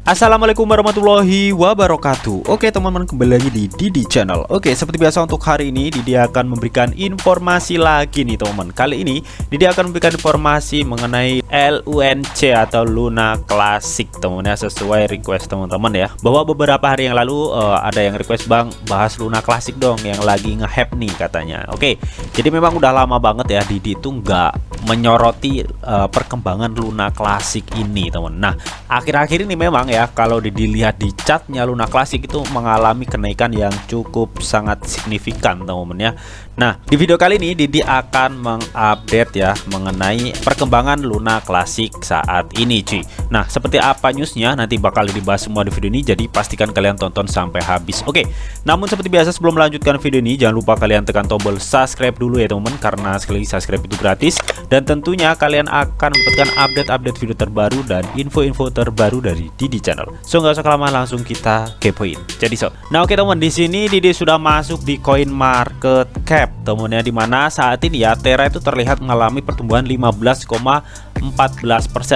Assalamualaikum warahmatullahi wabarakatuh. Oke teman-teman, kembali lagi di Didi Channel. Oke, seperti biasa untuk hari ini Didi akan memberikan informasi lagi nih teman-teman. Kali ini Didi akan memberikan informasi mengenai LUNC atau Luna Classic teman-teman ya, sesuai request teman-teman ya. Bahwa beberapa hari yang lalu ada yang request, "Bang, bahas Luna Classic dong, yang lagi nge-hype nih," katanya. Oke, jadi memang udah lama banget ya Didi itu nggak menyoroti perkembangan Luna Classic ini teman. Nah, akhir-akhir ini memang ya, kalau dilihat di chartnya Luna Classic itu mengalami kenaikan yang cukup sangat signifikan teman-teman ya. Nah, di video kali ini Didi akan mengupdate ya mengenai perkembangan Luna Classic saat ini cuy. Nah, seperti apa newsnya nanti bakal dibahas semua di video ini, jadi pastikan kalian tonton sampai habis. Oke, namun seperti biasa sebelum melanjutkan video ini jangan lupa kalian tekan tombol subscribe dulu ya teman-teman, karena sekali lagi subscribe itu gratis. Dan tentunya kalian akan mendapatkan update-update video terbaru dan info-info terbaru dari Didi Channel. So nggak usah kelamaan, langsung kita kepoin. Jadi nah oke teman, di sini Didi sudah masuk di CoinMarketCap teman-teman ya, dimana saat ini ya Terra itu terlihat mengalami pertumbuhan 15,14%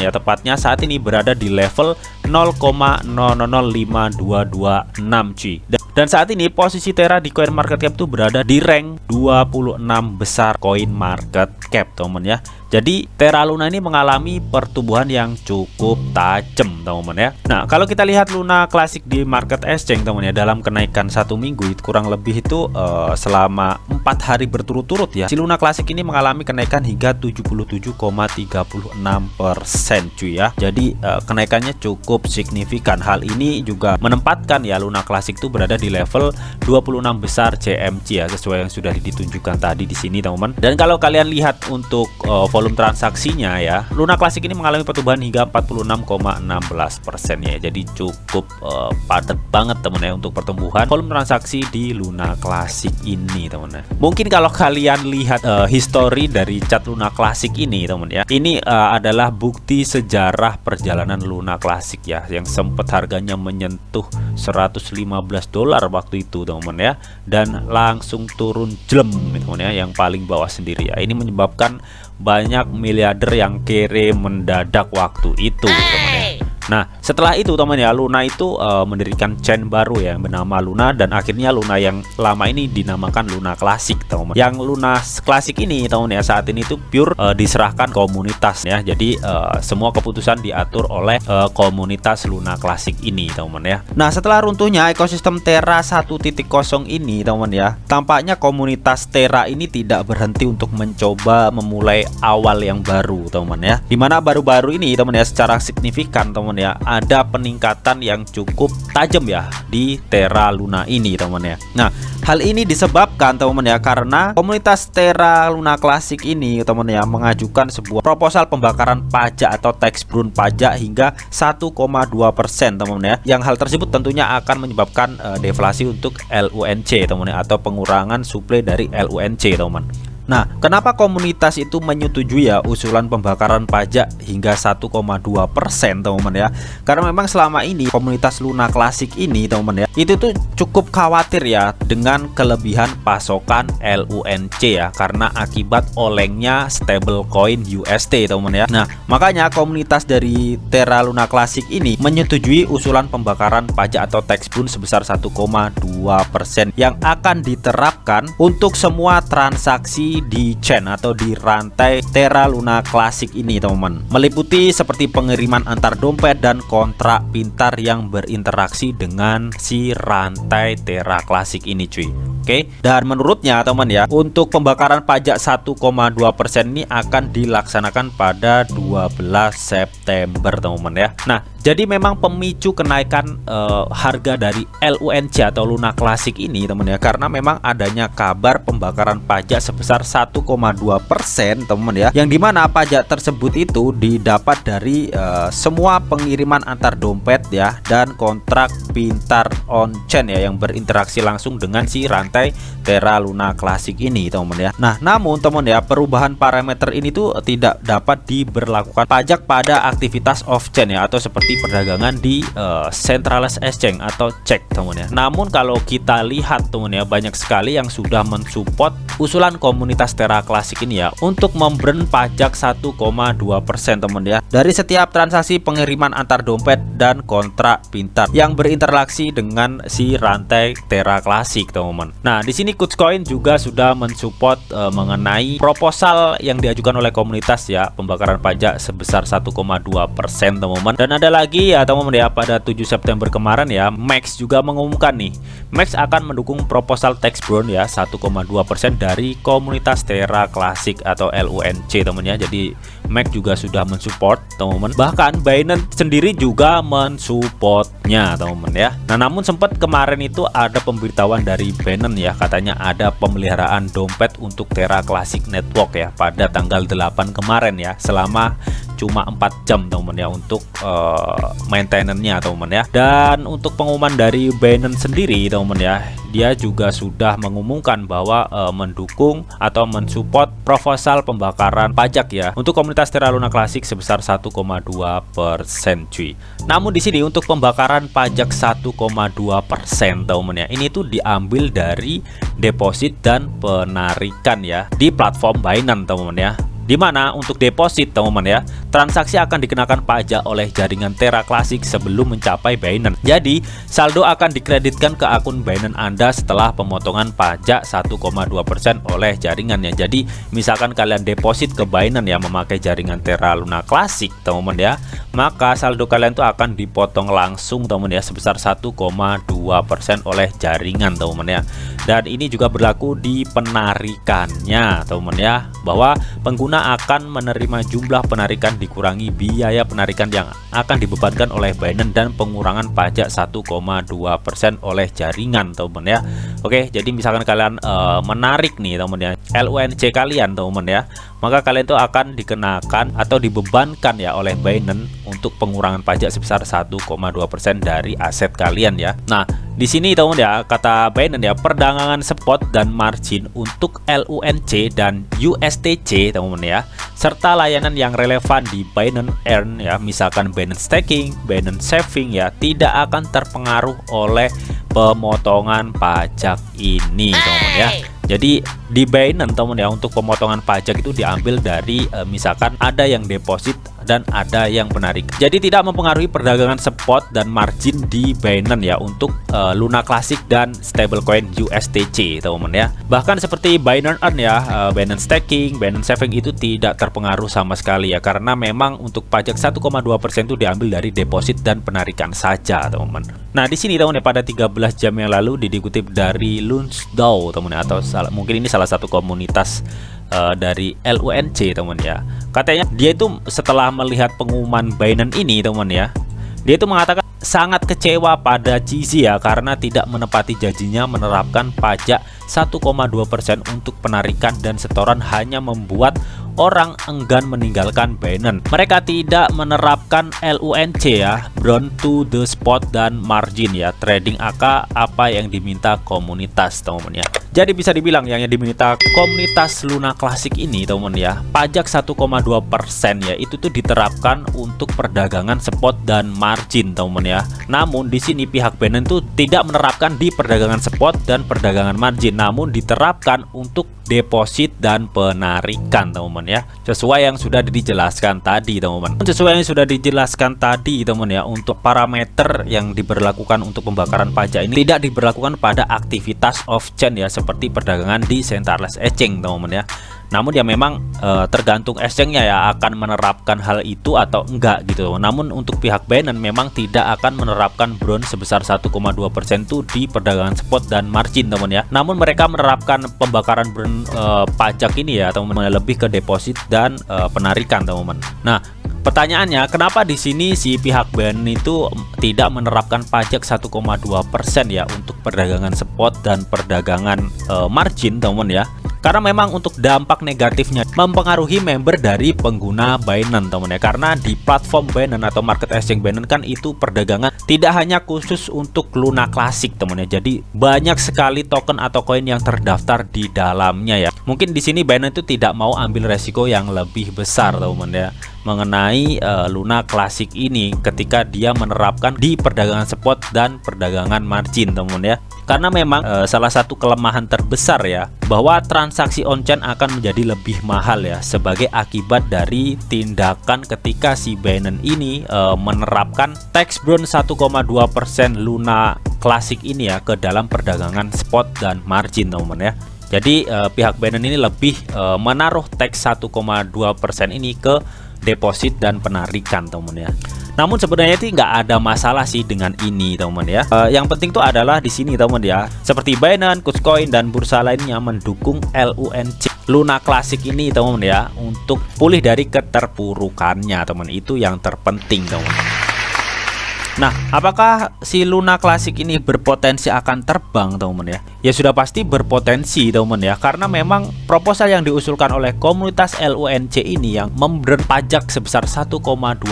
ya, tepatnya saat ini berada di level 0,005226 cuy. Dan saat ini posisi Terra di CoinMarketCap itu berada di rank 26 besar CoinMarketCap teman-teman ya. Jadi Terra Luna ini mengalami pertumbuhan yang cukup tajam teman-teman ya. Nah, kalau kita lihat Luna Classic di market exchange teman-teman ya, dalam kenaikan 1 minggu itu kurang lebih itu selama 4 hari berturut-turut ya, si Luna Classic ini mengalami kenaikan hingga 77,36% cuy ya. Jadi kenaikannya cukup signifikan. Hal ini juga menempatkan ya Luna Classic itu berada di level 26 besar CMC ya, sesuai yang sudah ditunjukkan tadi di sini teman-teman. Dan kalau kalian lihat untuk volume transaksinya ya, Luna Classic ini mengalami pertumbuhan hingga 46,16% ya. Jadi cukup padat banget teman ya untuk pertumbuhan volume transaksi di Luna Classic ini teman ya. Mungkin kalau kalian lihat history dari chart Luna Classic ini teman ya, ini adalah bukti sejarah perjalanan Luna Classic ya, yang sempat harganya menyentuh $115 waktu itu teman ya, dan langsung turun jelem teman ya, yang paling bawah sendiri ya. Ini menyebabkan banyak miliarder yang kere mendadak waktu itu teman ya. Nah, setelah itu teman ya, Luna itu mendirikan chain baru ya bernama Luna, dan akhirnya Luna yang lama ini dinamakan Luna Classic teman. Yang Luna Classic ini teman ya, saat ini itu pure diserahkan komunitas ya. Jadi semua keputusan diatur oleh komunitas Luna Classic ini teman ya. Nah, setelah runtuhnya ekosistem Terra 1.0 ini teman ya, tampaknya komunitas Terra ini tidak berhenti untuk mencoba memulai awal yang baru teman ya. Dimana baru-baru ini teman ya, secara signifikan teman ya, ada peningkatan yang cukup tajam ya di Terra Luna ini teman ya. Nah, hal ini disebabkan teman ya karena komunitas Terra Luna Classic ini teman ya mengajukan sebuah proposal pembakaran pajak atau tax brun pajak hingga 1,2% teman ya. Yang hal tersebut tentunya akan menyebabkan deflasi untuk LUNC teman ya, atau pengurangan suplai dari LUNC teman. Nah, kenapa komunitas itu menyetujui ya usulan pembakaran pajak hingga 1,2% teman-teman ya? Karena memang selama ini komunitas Luna Classic ini teman-teman ya, itu tuh cukup khawatir ya dengan kelebihan pasokan LUNC ya, karena akibat olengnya stablecoin UST teman-teman ya. Nah, makanya komunitas dari Terra Luna Classic ini menyetujui usulan pembakaran pajak atau tax brun sebesar 1,2% yang akan diterapkan untuk semua transaksi di chain atau di rantai Terra Luna Classic ini teman-teman, meliputi seperti pengiriman antar dompet dan kontrak pintar yang berinteraksi dengan si rantai Terra Classic ini cuy. Oke, dan menurutnya teman ya, untuk pembakaran pajak 1,2% ini akan dilaksanakan pada 12 September teman-teman ya. Nah, jadi memang pemicu kenaikan harga dari LUNC atau Luna Classic ini teman ya, karena memang adanya kabar pembakaran pajak sebesar 1,2% teman ya, yang dimana pajak tersebut itu didapat dari semua pengiriman antar dompet ya, dan kontrak pintar on chain ya, yang berinteraksi langsung dengan si rantai Terra Luna Classic ini teman ya. Nah, namun teman ya, perubahan parameter ini tuh tidak dapat diberlakukan pajak pada aktivitas off chain ya, atau seperti perdagangan di centralized exchange atau cek teman ya. Namun kalau kita lihat teman ya, banyak sekali yang sudah mensupport usulan komunitas Terra Classic ini ya untuk memburn pajak 1,2% teman ya dari setiap transaksi pengiriman antar dompet dan kontrak pintar yang berinteraksi dengan si rantai Terra Classic teman-teman. Nah, di sini Kucoin juga sudah mensupport mengenai proposal yang diajukan oleh komunitas ya, pembakaran pajak sebesar 1,2% teman-teman. Dan ada lagi ya teman-teman ya, pada 7 September kemarin ya, Max juga mengumumkan nih, Max akan mendukung proposal tax burn ya 1,2% dari komunitas Terra Classic atau LUNC teman ya. Jadi Max juga sudah mensupport teman-teman. Bahkan Binance sendiri juga mensupportnya teman-teman ya. Nah, namun sempat kemarin itu ada pemberitahuan dari Binance ya, katanya ada pemeliharaan dompet untuk Terra Classic Network ya pada tanggal 8 kemarin ya, selama cuma 4 jam teman-teman ya untuk maintenance-nya teman-teman ya. Dan untuk pengumuman dari Binance sendiri teman-teman ya, dia juga sudah mengumumkan bahwa mendukung atau mensupport proposal pembakaran pajak ya untuk komunitas Terra Luna Classic sebesar 1,2% cuy. Namun di sini untuk pembakaran pajak 1,2% teman-teman ya, ini tuh diambil dari deposit dan penarikan ya di platform Binance teman-teman ya. Dimana untuk deposit teman-teman ya, transaksi akan dikenakan pajak oleh jaringan Terra Classic sebelum mencapai Binance. Jadi saldo akan dikreditkan ke akun Binance Anda setelah pemotongan pajak 1,2% oleh jaringannya. Jadi misalkan kalian deposit ke Binance ya memakai jaringan Terra Luna Classic teman-teman ya, maka saldo kalian tuh akan dipotong langsung teman-teman ya sebesar 1,2% oleh jaringan teman-teman ya. Dan ini juga berlaku di penarikannya teman-teman ya, bahwa pengguna akan menerima jumlah penarikan dikurangi biaya penarikan yang akan dibebankan oleh Binance dan pengurangan pajak 1,2% oleh jaringan teman-teman ya. Oke, jadi misalkan kalian menarik nih teman-teman ya LUNC kalian teman-teman ya, maka kalian itu akan dikenakan atau dibebankan ya oleh Binance untuk pengurangan pajak sebesar 1,2% dari aset kalian ya. Nah, di sini teman-teman ya, kata Binance ya, perdagangan spot dan margin untuk LUNC dan USTC teman-teman ya, serta layanan yang relevan di Binance Earn ya, misalkan Binance Staking, Binance Saving ya, tidak akan terpengaruh oleh pemotongan pajak ini teman-teman ya. Jadi di Binance teman ya, untuk pemotongan pajak itu diambil dari misalkan ada yang deposit dan ada yang penarik. Jadi tidak mempengaruhi perdagangan spot dan margin di Binance ya untuk Luna Classic dan stablecoin USTC teman-teman ya. Bahkan seperti Binance Earn ya, Binance Staking, Binance Saving itu tidak terpengaruh sama sekali ya, karena memang untuk pajak 1,2% itu diambil dari deposit dan penarikan saja teman-teman. Nah, di sini teman-teman pada 13 jam yang lalu dikutip dari LunchDAO teman-teman, atau mungkin ini salah satu komunitas dari LUNC teman ya. Katanya dia itu setelah melihat pengumuman Binance ini teman ya, dia itu mengatakan sangat kecewa pada CZ ya karena tidak menepati janjinya menerapkan pajak 1,2% untuk penarikan dan setoran, hanya membuat orang enggan meninggalkan Binance. Mereka tidak menerapkan LUNC ya, burn to the spot dan margin ya, trading AK apa yang diminta komunitas teman-teman ya. Jadi bisa dibilang yang diminta komunitas Luna Classic ini teman-teman ya, pajak 1,2% ya, itu tuh diterapkan untuk perdagangan spot dan margin teman-teman ya. Namun di sini pihak Binance tuh tidak menerapkan di perdagangan spot dan perdagangan margin, namun diterapkan untuk deposit dan penarikan teman-teman ya, sesuai yang sudah dijelaskan tadi teman-teman. Sesuai yang sudah dijelaskan tadi teman ya, untuk parameter yang diberlakukan untuk pembakaran pajak ini tidak diberlakukan pada aktivitas off-chain ya, seperti perdagangan di centralized exchange teman-teman ya. Namun ya memang tergantung exchange-nya ya akan menerapkan hal itu atau enggak gitu. Namun untuk pihak Binance memang tidak akan menerapkan burn sebesar 1,2% itu di perdagangan spot dan margin teman ya. Namun mereka menerapkan pembakaran burn pajak ini ya teman-teman, lebih ke deposit dan penarikan teman-teman. Nah, pertanyaannya, kenapa di sini si pihak Binance itu tidak menerapkan pajak 1,2% ya untuk perdagangan spot dan perdagangan margin teman-teman ya? Karena memang untuk dampak negatifnya mempengaruhi member dari pengguna Binance teman ya. Karena di platform Binance atau market exchange Binance kan itu perdagangan tidak hanya khusus untuk Luna Classic teman ya. Jadi banyak sekali token atau koin yang terdaftar di dalamnya ya. Mungkin di sini Binance itu tidak mau ambil resiko yang lebih besar teman ya. mengenai Luna Classic ini ketika dia menerapkan di perdagangan spot dan perdagangan margin, teman-teman ya. Karena memang salah satu kelemahan terbesar ya, bahwa transaksi on-chain akan menjadi lebih mahal ya, sebagai akibat dari tindakan ketika si Binance ini menerapkan tax burn 1,2% Luna Classic ini ya ke dalam perdagangan spot dan margin, teman-teman ya. Jadi pihak Binance ini lebih menaruh tax 1,2% ini ke deposit dan penarikan, teman-teman ya. Namun sebenarnya itu nggak ada masalah sih dengan ini, teman-teman ya. Yang penting tuh adalah di sini, teman-teman ya. Seperti Binance, Kucoin dan bursa lainnya mendukung LUNC Luna Classic ini, teman-teman ya, untuk pulih dari keterpurukannya, teman. Itu yang terpenting, teman-teman. Nah, apakah si Luna Classic ini berpotensi akan terbang, teman-teman ya? Ya sudah pasti berpotensi, teman-teman ya, karena memang proposal yang diusulkan oleh komunitas LUNC ini yang memberi pajak sebesar 1,2%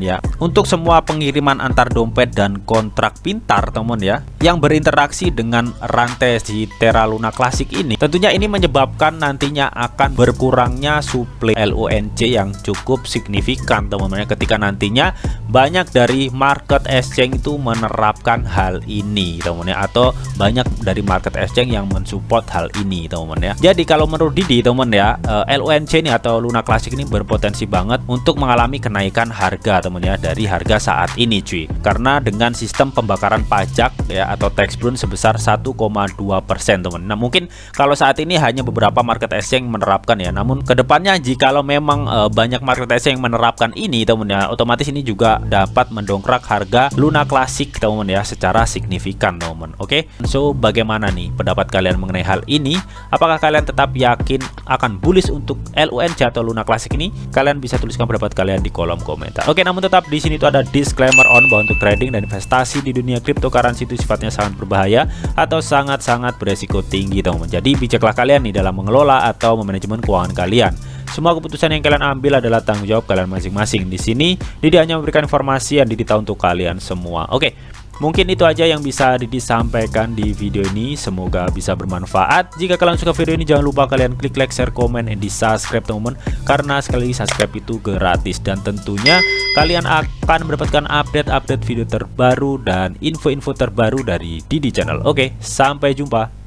ya untuk semua pengiriman antar dompet dan kontrak pintar, teman-teman ya, yang berinteraksi dengan rantai si Terra Luna Classic ini. Tentunya ini menyebabkan nantinya akan berkurangnya suplai LUNC yang cukup signifikan, teman-teman ya, ketika nantinya banyak dari market exchange itu menerapkan hal ini, teman-teman ya, atau banyak dari market exchange yang mensupport hal ini, teman-teman ya. Jadi kalau menurut Didi, teman-teman ya, LUNC ini atau Luna Classic ini berpotensi banget untuk mengalami kenaikan harga, teman-teman ya, dari harga saat ini cuy. Karena dengan sistem pembakaran pajak ya atau tax burn sebesar 1,2%, teman-teman. Nah, mungkin kalau saat ini hanya beberapa market exchange menerapkan ya, namun kedepannya jikalau memang banyak market exchange yang menerapkan ini, teman-teman ya, otomatis ini juga dapat mendongkrak harga Luna Classic, teman-teman ya, secara signifikan, teman-teman. Oke, so bagaimana nih pendapat kalian mengenai hal ini? Apakah kalian tetap yakin akan bullish untuk LUNC atau Luna Classic ini? Kalian bisa tuliskan pendapat kalian di kolom komentar. Oke, namun tetap di sini tuh ada disclaimer on bahwa untuk trading dan investasi di dunia cryptocurrency itu sifatnya sangat berbahaya atau sangat-sangat beresiko tinggi, teman-teman. Jadi bijaklah kalian nih dalam mengelola atau memanajemen keuangan kalian. Semua keputusan yang kalian ambil adalah tanggung jawab kalian masing-masing. Di sini Didi hanya memberikan informasi yang Didi tahu untuk kalian semua. Oke, mungkin itu aja yang bisa Didi sampaikan di video ini. Semoga bisa bermanfaat. Jika kalian suka video ini, jangan lupa kalian klik like, share, komen, and di subscribe, teman-teman. Karena sekali lagi subscribe itu gratis, dan tentunya kalian akan mendapatkan update-update video terbaru dan info-info terbaru dari Didi Channel. Oke, sampai jumpa.